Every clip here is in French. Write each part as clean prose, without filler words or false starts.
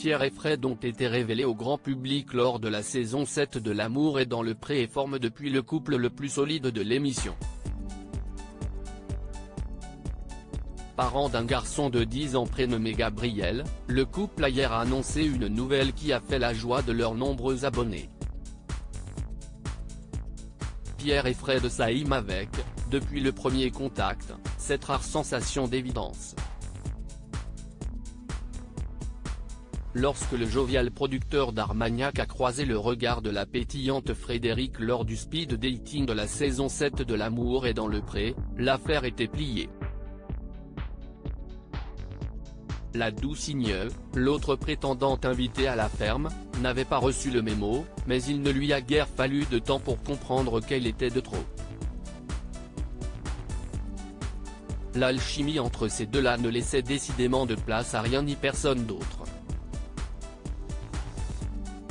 Pierre et Fred ont été révélés au grand public lors de la saison 7 de L'amour est dans le pré et forment depuis le couple le plus solide de l'émission. Parent d'un garçon de 10 ans prénommé Gabriel, le couple a hier annoncé une nouvelle qui a fait la joie de leurs nombreux abonnés. Pierre et Fred s'aiment avec, depuis le premier contact, cette rare sensation d'évidence. Lorsque le jovial producteur d'Armagnac a croisé le regard de la pétillante Frédérique lors du speed dating de la saison 7 de L'amour est dans le pré, l'affaire était pliée. La Doucigneux, l'autre prétendante invitée à la ferme, n'avait pas reçu le mémo, mais il ne lui a guère fallu de temps pour comprendre qu'elle était de trop. L'alchimie entre ces deux-là ne laissait décidément de place à rien ni personne d'autre.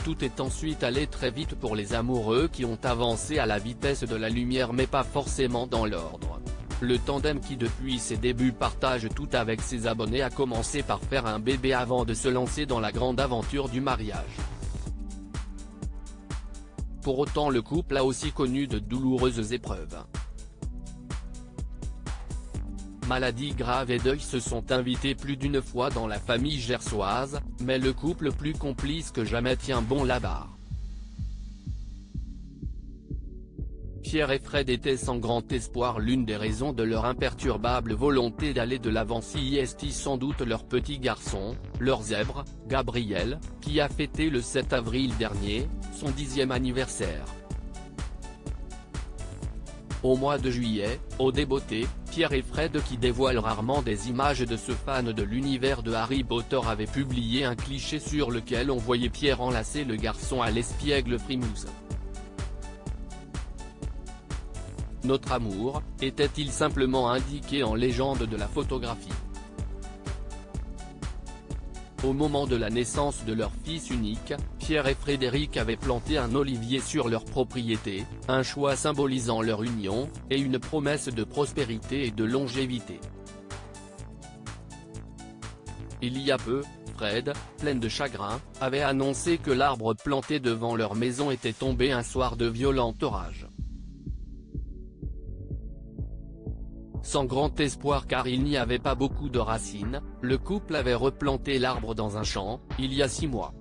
Tout est ensuite allé très vite pour les amoureux qui ont avancé à la vitesse de la lumière mais pas forcément dans l'ordre. Le tandem qui depuis ses débuts partage tout avec ses abonnés a commencé par faire un bébé avant de se lancer dans la grande aventure du mariage. Pour autant le couple a aussi connu de douloureuses épreuves. Maladie grave et deuil se sont invités plus d'une fois dans la famille gersoise, mais le couple plus complice que jamais tient bon la barre. Pierre et Fred étaient sans grand espoir l'une des raisons de leur imperturbable volonté d'aller de l'avant est sans doute leur petit garçon, leur zèbre, Gabriel, qui a fêté le 7 avril dernier, son 10e anniversaire. Au mois de juillet, au débeauté, Pierre et Fred qui dévoilent rarement des images de ce fan de l'univers de Harry Potter avaient publié un cliché sur lequel on voyait Pierre enlacer le garçon à l'espiègle Frimousse. Notre amour, était-il simplement indiqué en légende de la photographie? Au moment de la naissance de leur fils unique, Pierre et Frédéric avaient planté un olivier sur leur propriété, un choix symbolisant leur union, et une promesse de prospérité et de longévité. Il y a peu, Fred, pleine de chagrin, avait annoncé que l'arbre planté devant leur maison était tombé un soir de violent orage. Sans grand espoir car il n'y avait pas beaucoup de racines, le couple avait replanté l'arbre dans un champ, il y a 6 mois.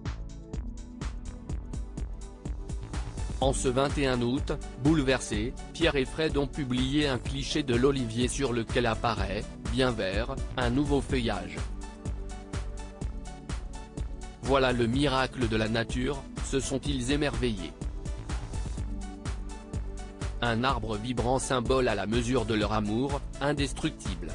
En ce 21 août, bouleversés, Pierre et Fred ont publié un cliché de l'olivier sur lequel apparaît, bien vert, un nouveau feuillage. Voilà le miracle de la nature, se sont-ils émerveillés. Un arbre vibrant symbole à la mesure de leur amour, indestructible.